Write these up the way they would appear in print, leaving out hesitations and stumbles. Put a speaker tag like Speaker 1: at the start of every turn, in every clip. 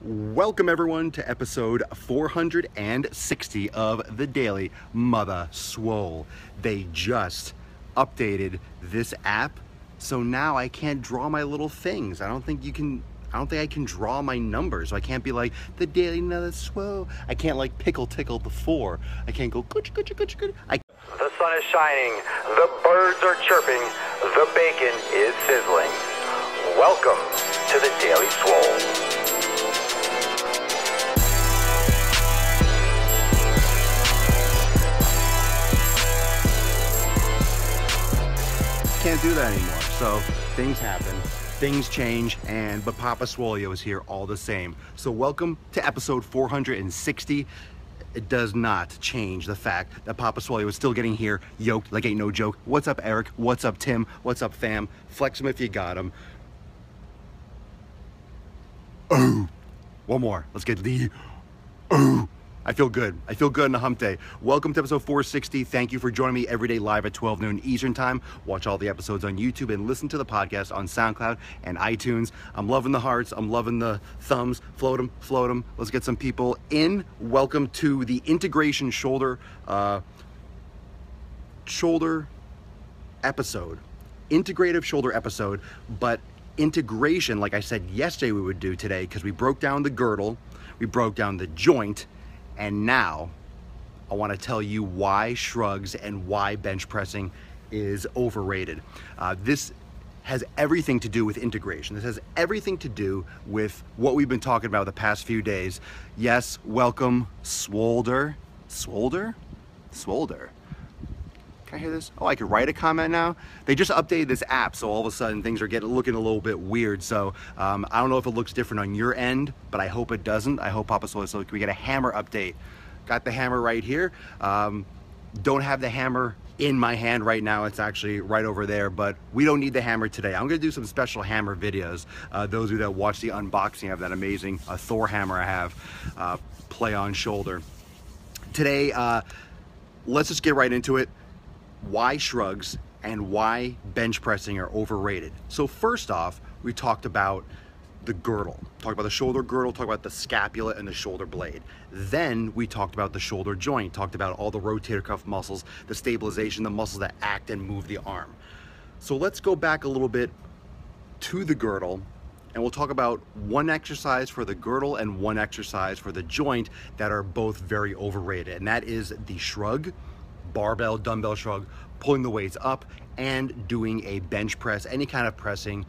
Speaker 1: Welcome everyone to episode 460 of the Daily Mother Swole. They just updated this app, so now I can't draw my little things. I don't think I can draw my numbers. So I can't be like the Daily Mother Swole. I can't like pickle tickle the 4. I can't go good.
Speaker 2: The sun is shining, the birds are chirping, the bacon is sizzling. Welcome to the Daily Swole.
Speaker 1: Can't do that anymore. So things happen, things change, but Papa Swolio is here all the same. So welcome to episode 460. It does not change the fact that Papa Swolio is still getting here yoked like ain't no joke. What's up, Eric? What's up, Tim? What's up, fam? Flex them if you got them. Oh, one more. Let's get the oh. I feel good. I feel good on a hump day. Welcome to episode 460. Thank you for joining me every day live at 12 noon Eastern time. Watch all the episodes on YouTube and listen to the podcast on SoundCloud and iTunes. I'm loving the hearts. I'm loving the thumbs. Float them. Let's get some people in. Welcome to the integration shoulder episode. Integrative shoulder episode, but integration, like I said yesterday we would do today, because we broke down the girdle, we broke down the joint, and now I want to tell you why shrugs and why bench pressing is overrated. This has everything to do with integration. This has everything to do with what we've been talking about the past few days. Yes, welcome, Swolder. Can I hear this? Oh, I could write a comment now? They just updated this app, so all of a sudden things are looking a little bit weird. So I don't know if it looks different on your end, but I hope it doesn't. I hope Papa Swole, so we get a hammer update. Got the hammer right here. Don't have the hammer in my hand right now. It's actually right over there, but we don't need the hammer today. I'm gonna do some special hammer videos. Those of you that watch the unboxing of that amazing Thor hammer I have, play on shoulder. Today, let's just get right into it. Why shrugs and why bench pressing are overrated. So first off, we talked about the girdle, talked about the shoulder girdle, talked about the scapula and the shoulder blade. Then we talked about the shoulder joint, talked about all the rotator cuff muscles, the stabilization, the muscles that act and move the arm. So let's go back a little bit to the girdle, and we'll talk about one exercise for the girdle and one exercise for the joint that are both very overrated, and that is the shrug, barbell, dumbbell shrug, pulling the weights up, and doing a bench press, any kind of pressing,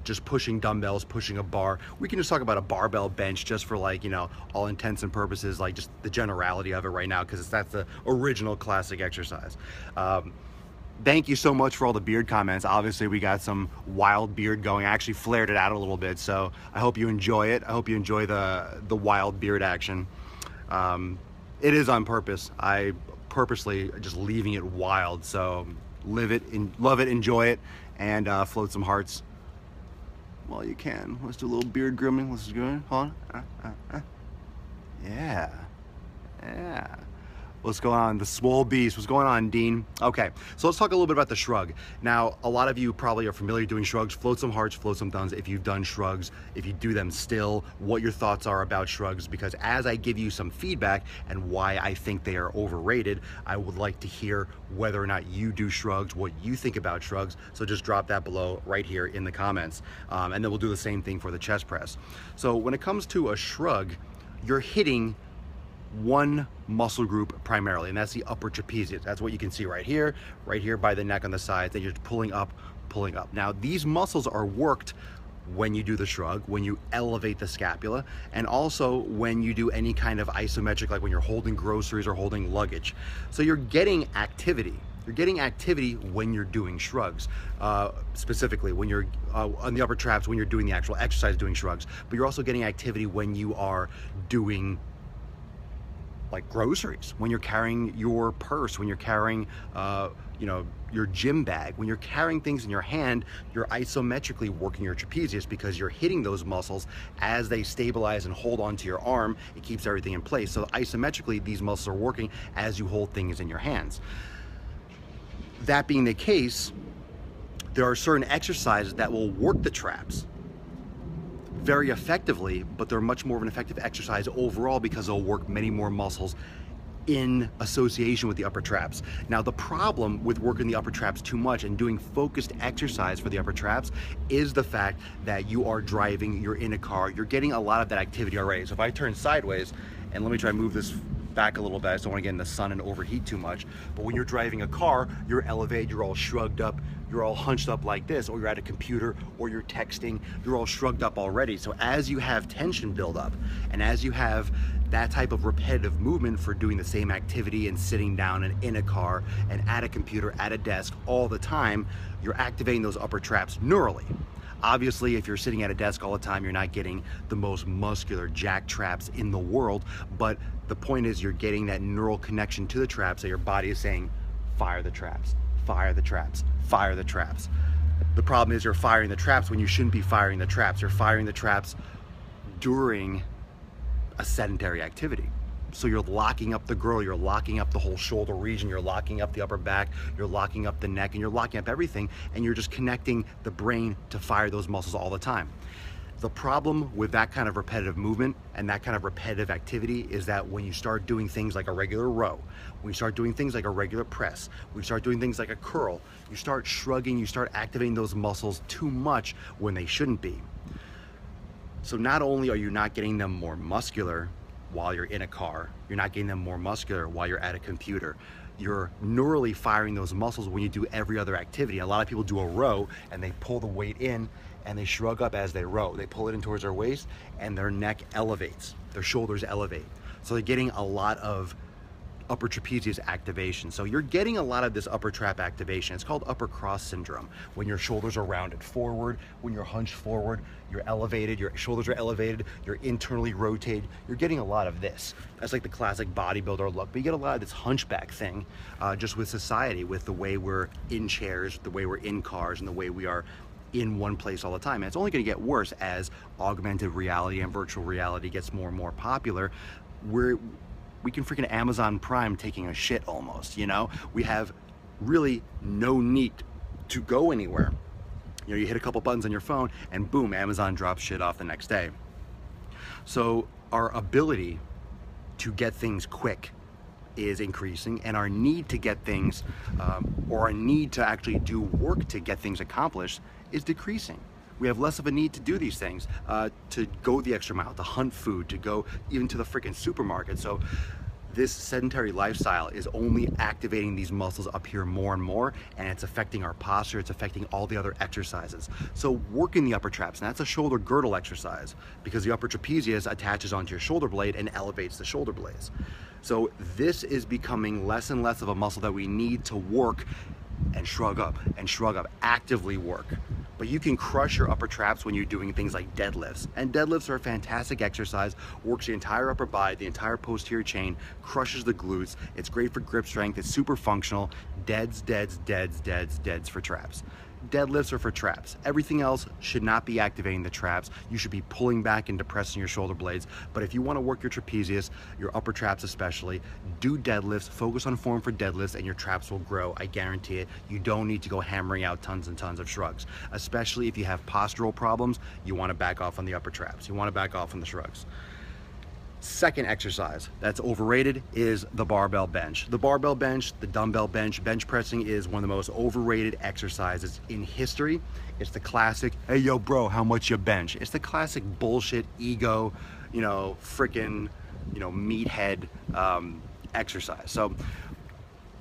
Speaker 1: just pushing dumbbells, pushing a bar. We can just talk about a barbell bench just for, like, you know, all intents and purposes, like just the generality of it right now, because that's the original classic exercise. Thank you so much for all the beard comments. Obviously we got some wild beard going. I actually flared it out a little bit, so I hope you enjoy it. I hope you enjoy the wild beard action. It is on purpose. I purposely just leaving it wild, so love it, enjoy it, and float some hearts while you can. Let's do a little beard grooming. Let's go ahead. Hold on. Yeah. What's going on? The Swole Beast. What's going on, Dean? Okay, so let's talk a little bit about the shrug. Now, a lot of you probably are familiar doing shrugs. Float some hearts, float some thumbs if you've done shrugs, if you do them still, what your thoughts are about shrugs, because as I give you some feedback and why I think they are overrated, I would like to hear whether or not you do shrugs, what you think about shrugs. So just drop that below right here in the comments. And then we'll do the same thing for the chest press. So when it comes to a shrug, you're hitting one muscle group primarily, and that's the upper trapezius. That's what you can see right here by the neck on the sides, that you're pulling up. Now, these muscles are worked when you do the shrug, when you elevate the scapula, and also when you do any kind of isometric, like when you're holding groceries or holding luggage. So you're getting activity. You're getting activity when you're doing shrugs, specifically when you're on the upper traps, when you're doing the actual exercise doing shrugs, but you're also getting activity when you are doing like groceries, when you're carrying your purse, when you're carrying your gym bag, when you're carrying things in your hand, you're isometrically working your trapezius because you're hitting those muscles as they stabilize and hold onto your arm. It keeps everything in place. So isometrically, these muscles are working as you hold things in your hands. That being the case, there are certain exercises that will work the traps very effectively, but they're much more of an effective exercise overall because they'll work many more muscles in association with the upper traps. Now, the problem with working the upper traps too much and doing focused exercise for the upper traps is the fact that you are driving, you're in a car, you're getting a lot of that activity already. So if I turn sideways, and let me try to move this back a little bit, I just don't want to get in the sun and overheat too much, but when you're driving a car, you're elevated, you're all shrugged up, you're all hunched up like this, or you're at a computer, or you're texting, you're all shrugged up already. So as you have tension build up, and as you have that type of repetitive movement for doing the same activity and sitting down and in a car and at a computer, at a desk all the time, you're activating those upper traps neurally. Obviously, if you're sitting at a desk all the time, you're not getting the most muscular jack traps in the world, but the point is you're getting that neural connection to the traps that your body is saying, fire the traps, fire the traps, fire the traps. The problem is you're firing the traps when you shouldn't be firing the traps. You're firing the traps during a sedentary activity. So you're locking up the girdle, you're locking up the whole shoulder region, you're locking up the upper back, you're locking up the neck, and you're locking up everything, and you're just connecting the brain to fire those muscles all the time. The problem with that kind of repetitive movement and that kind of repetitive activity is that when you start doing things like a regular row, when you start doing things like a regular press, when you start doing things like a curl, you start shrugging, you start activating those muscles too much when they shouldn't be. So not only are you not getting them more muscular while you're in a car, you're not getting them more muscular while you're at a computer. You're neurally firing those muscles when you do every other activity. A lot of people do a row and they pull the weight in and they shrug up as they row. They pull it in towards their waist and their neck elevates, their shoulders elevate. So they're getting a lot of upper trapezius activation. So you're getting a lot of this upper trap activation. It's called upper cross syndrome. When your shoulders are rounded forward, when you're hunched forward, you're elevated, your shoulders are elevated, you're internally rotated. You're getting a lot of this. That's like the classic bodybuilder look, but you get a lot of this hunchback thing just with society, with the way we're in chairs, the way we're in cars, and the way we are in one place all the time. And it's only going to get worse as augmented reality and virtual reality gets more and more popular. We can freaking Amazon Prime taking a shit almost, you know? We have really no need to go anywhere. You know, you hit a couple buttons on your phone and boom, Amazon drops shit off the next day. So our ability to get things quick is increasing, and our need to get things, or our need to actually do work to get things accomplished is decreasing. We have less of a need to do these things, to go the extra mile, to hunt food, to go even to the freaking supermarket. So this sedentary lifestyle is only activating these muscles up here more and more, and it's affecting our posture, it's affecting all the other exercises. So working the upper traps, and that's a shoulder girdle exercise because the upper trapezius attaches onto your shoulder blade and elevates the shoulder blades. So this is becoming less and less of a muscle that we need to work and shrug up, actively work. But you can crush your upper traps when you're doing things like deadlifts. And deadlifts are a fantastic exercise, works the entire upper body, the entire posterior chain, crushes the glutes. It's great for grip strength, it's super functional. Deads for traps. Deadlifts are for traps. Everything else should not be activating the traps. You should be pulling back and depressing your shoulder blades. But if you want to work your trapezius, your upper traps especially, do deadlifts, focus on form for deadlifts, and your traps will grow. I guarantee it. You don't need to go hammering out tons and tons of shrugs. Especially if you have postural problems, you want to back off on the upper traps. You want to back off on the shrugs. Second exercise that's overrated is the barbell bench. The barbell bench, the dumbbell bench, bench pressing is one of the most overrated exercises in history. It's the classic, hey yo bro, how much you bench? It's the classic bullshit ego, you know, freaking, you know, meathead exercise. So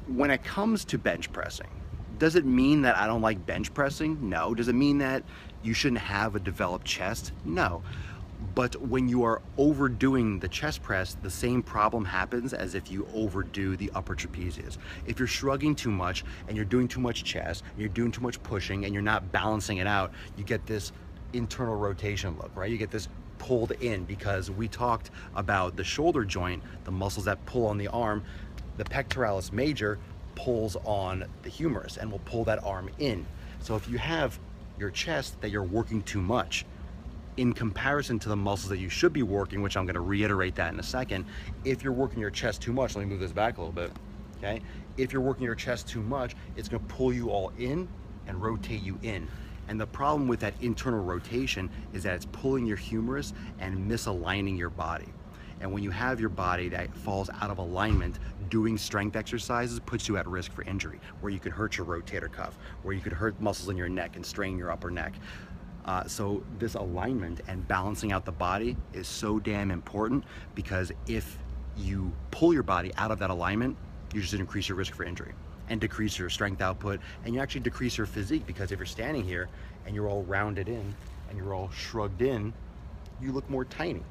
Speaker 1: when it comes to bench pressing, does it mean that I don't like bench pressing? No. Does it mean that you shouldn't have a developed chest? No. But when you are overdoing the chest press, the same problem happens as if you overdo the upper trapezius. If you're shrugging too much and you're doing too much chest, and you're doing too much pushing and you're not balancing it out, you get this internal rotation look, right? You get this pulled in, because we talked about the shoulder joint, the muscles that pull on the arm. The pectoralis major pulls on the humerus and will pull that arm in. So if you have your chest that you're working too much, in comparison to the muscles that you should be working, which I'm going to reiterate that in a second, if you're working your chest too much, let me move this back a little bit, okay? If you're working your chest too much, it's going to pull you all in and rotate you in. And the problem with that internal rotation is that it's pulling your humerus and misaligning your body. And when you have your body that falls out of alignment, doing strength exercises puts you at risk for injury, where you can hurt your rotator cuff, where you could hurt muscles in your neck and strain your upper neck. So this alignment and balancing out the body is so damn important, because if you pull your body out of that alignment, you just increase your risk for injury and decrease your strength output, and you actually decrease your physique, because if you're standing here and you're all rounded in and you're all shrugged in, you look more tiny.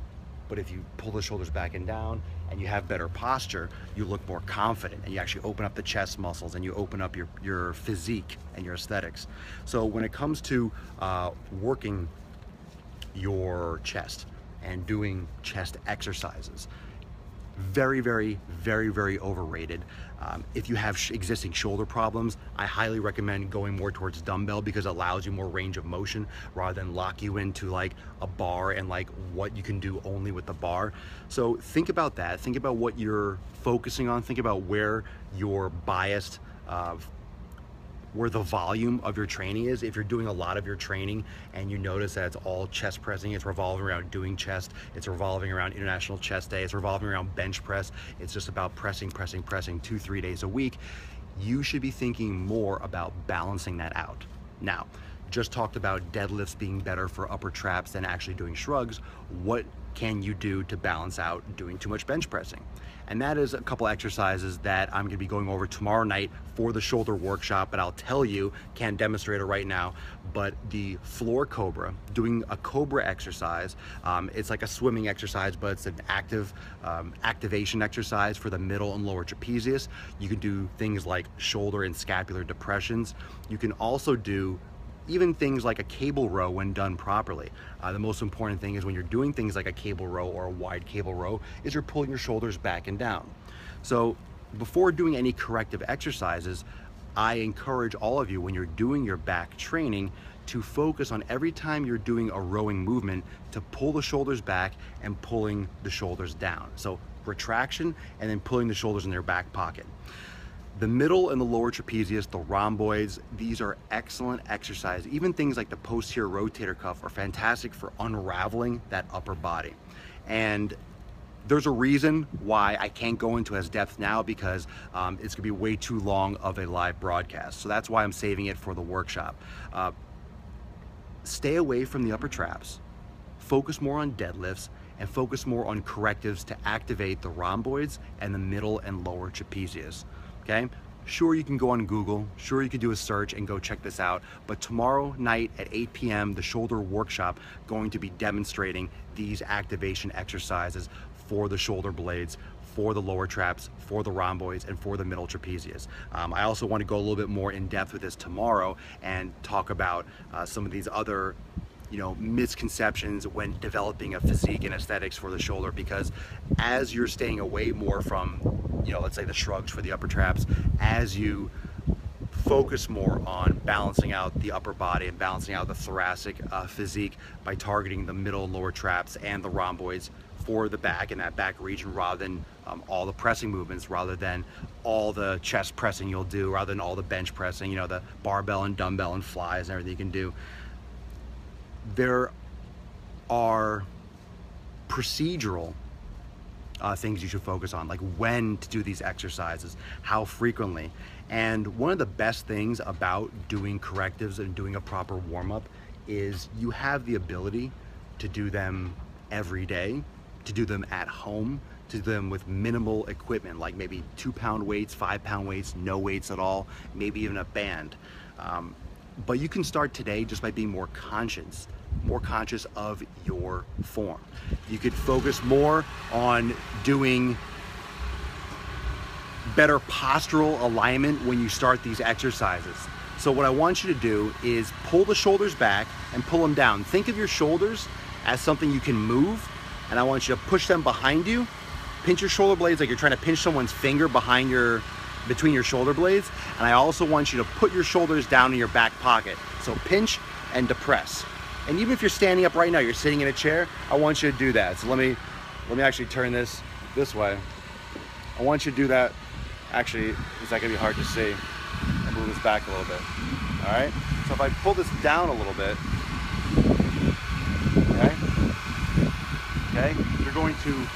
Speaker 1: But if you pull the shoulders back and down and you have better posture, you look more confident, and you actually open up the chest muscles and you open up your physique and your aesthetics. So when it comes to working your chest and doing chest exercises, very, very, very, very overrated. If you have existing shoulder problems, I highly recommend going more towards dumbbell, because it allows you more range of motion rather than lock you into like a bar and like what you can do only with the bar. So think about that. Think about what you're focusing on. Think about where you're biased, where the volume of your training is. If you're doing a lot of your training and you notice that it's all chest pressing, it's revolving around doing chest, it's revolving around International Chest Day, it's revolving around bench press, it's just about pressing 2-3 days a week, you should be thinking more about balancing that out. Now, just talked about deadlifts being better for upper traps than actually doing shrugs. What can you do to balance out doing too much bench pressing? And that is a couple exercises that I'm gonna be going over tomorrow night for the shoulder workshop, but I'll tell you, can't demonstrate it right now, but the floor cobra, doing a cobra exercise, it's like a swimming exercise, but it's an activation exercise for the middle and lower trapezius. You can do things like shoulder and scapular depressions. You can also do even things like a cable row when done properly. The most important thing is when you're doing things like a cable row or a wide cable row is you're pulling your shoulders back and down. So before doing any corrective exercises, I encourage all of you, when you're doing your back training, to focus on every time you're doing a rowing movement to pull the shoulders back and pulling the shoulders down. So retraction and then pulling the shoulders in their back pocket. The middle and the lower trapezius, the rhomboids, these are excellent exercises. Even things like the posterior rotator cuff are fantastic for unraveling that upper body. And there's a reason why I can't go into as depth now, because it's gonna be way too long of a live broadcast. So that's why I'm saving it for the workshop. Stay away from the upper traps, focus more on deadlifts, and focus more on correctives to activate the rhomboids and the middle and lower trapezius. Okay? Sure, you can go on Google, sure you can do a search and go check this out, but tomorrow night at 8 p.m, the shoulder workshop going to be demonstrating these activation exercises for the shoulder blades, for the lower traps, for the rhomboids, and for the middle trapezius. I also want to go a little bit more in depth with this tomorrow and talk about some of these other misconceptions when developing a physique and aesthetics for the shoulder, because as you're staying away more from, let's say the shrugs for the upper traps, as you focus more on balancing out the upper body and balancing out the thoracic physique by targeting the middle and lower traps and the rhomboids for the back and that back region, rather than all the pressing movements, rather than all the chest pressing you'll do, rather than all the bench pressing, the barbell and dumbbell and flies and everything you can do. There are procedural things you should focus on, like when to do these exercises, how frequently. And one of the best things about doing correctives and doing a proper warm-up is you have the ability to do them every day, to do them at home, to do them with minimal equipment, like maybe 2-pound weights, 5-pound weights, no weights at all, maybe even a band. But you can start today just by being more conscious of your form. You could focus more on doing better postural alignment when you start these exercises. So what I want you to do is pull the shoulders back and pull them down. Think of your shoulders as something you can move, and I want you to push them behind you. Pinch your shoulder blades like you're trying to pinch someone's finger between your shoulder blades. And I also want you to put your shoulders down in your back pocket. So pinch and depress. And even if you're standing up right now, you're sitting in a chair, I want you to do that. So let me actually turn this way. I want you to do that. Actually, it's not gonna be hard to see. I'll move this back a little bit. All right? So if I pull this down a little bit, okay, you're going to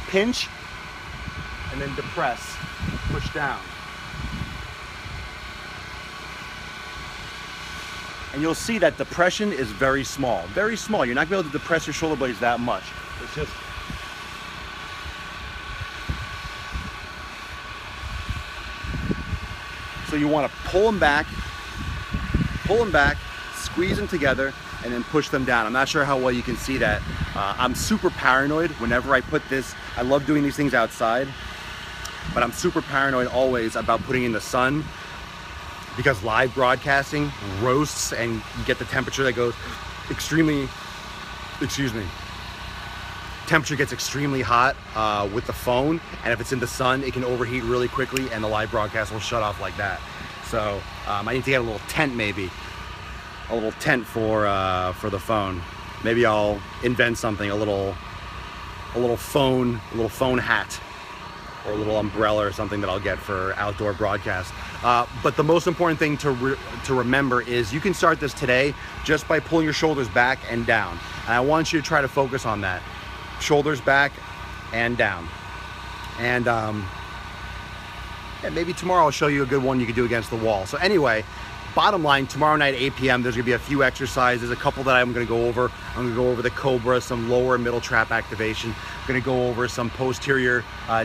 Speaker 1: pinch and then depress, push down. And you'll see that depression is very small, very small. You're not gonna be able to depress your shoulder blades that much. It's just, so you wanna pull them back, squeeze them together, and then push them down. I'm not sure how well you can see that. I'm super paranoid whenever I put this. I love doing these things outside, but I'm super paranoid always about putting in the sun, because live broadcasting roasts and you get the temperature that goes extremely, temperature gets extremely hot with the phone, and if it's in the sun, it can overheat really quickly and the live broadcast will shut off like that. So I need to get a little tent, maybe a little tent for the phone. Maybe I'll invent something, a little phone hat, or a little umbrella or something that I'll get for outdoor broadcast. But the most important thing to remember is you can start this today just by pulling your shoulders back and down. And I want you to try to focus on that. Shoulders back and down. And maybe tomorrow I'll show you a good one you can do against the wall. So anyway, bottom line, tomorrow night, 8 p.m., there's gonna be a few exercises, a couple that I'm gonna go over. I'm gonna go over the Cobra, some lower and middle trap activation. I'm gonna go over some posterior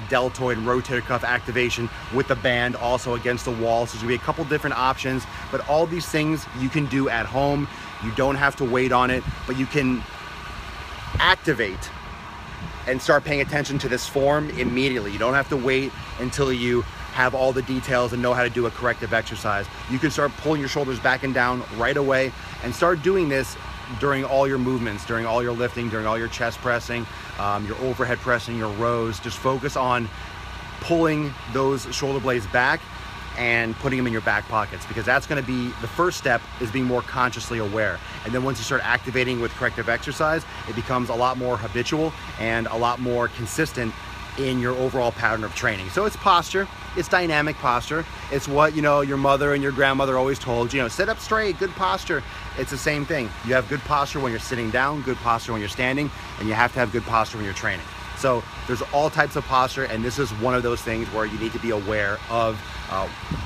Speaker 1: deltoid and rotator cuff activation with the band, also against the wall. So there's gonna be a couple different options, but all these things you can do at home. You don't have to wait on it, but you can activate and start paying attention to this form immediately. You don't have to wait until you have all the details and know how to do a corrective exercise. You can start pulling your shoulders back and down right away and start doing this during all your movements, during all your lifting, during all your chest pressing, your overhead pressing, your rows. Just focus on pulling those shoulder blades back and putting them in your back pockets, because that's gonna be the first step, is being more consciously aware. And then once you start activating with corrective exercise, it becomes a lot more habitual and a lot more consistent in your overall pattern of training. So it's posture, it's dynamic posture. It's what, you know, your mother and your grandmother always told you, sit up straight, good posture. It's the same thing. You have good posture when you're sitting down, good posture when you're standing, and you have to have good posture when you're training. So there's all types of posture, and this is one of those things where you need to be aware of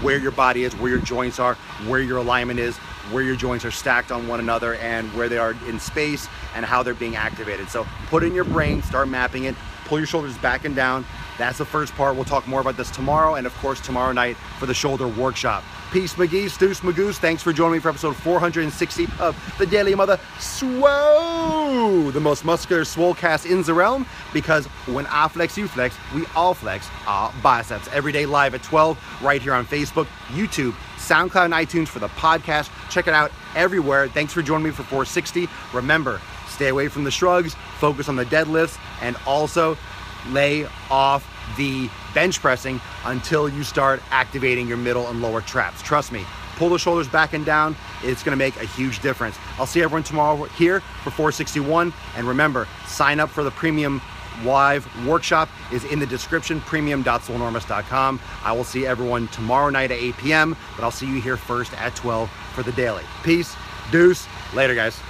Speaker 1: where your body is, where your joints are, where your alignment is, where your joints are stacked on one another, and where they are in space and how they're being activated. So put it in your brain, start mapping it, pull your shoulders back and down. That's the first part. We'll talk more about this tomorrow, and of course tomorrow night for the shoulder workshop. Peace, McGee's, Deuce Magoose. Thanks for joining me for episode 460 of the Daily Mother Swole, the most muscular swole cast in the realm, because when I flex, you flex, we all flex our biceps. Every day live at 12, right here on Facebook, YouTube, SoundCloud, and iTunes for the podcast. Check it out everywhere. Thanks for joining me for 460. Remember, stay away from the shrugs, focus on the deadlifts, and also lay off the bench pressing until you start activating your middle and lower traps. Trust me, pull the shoulders back and down. It's gonna make a huge difference. I'll see everyone tomorrow here for 461. And remember, sign up for the premium live workshop is in the description, premium.swolenormous.com. I will see everyone tomorrow night at 8 p.m., but I'll see you here first at 12 for the daily. Peace, deuce, later guys.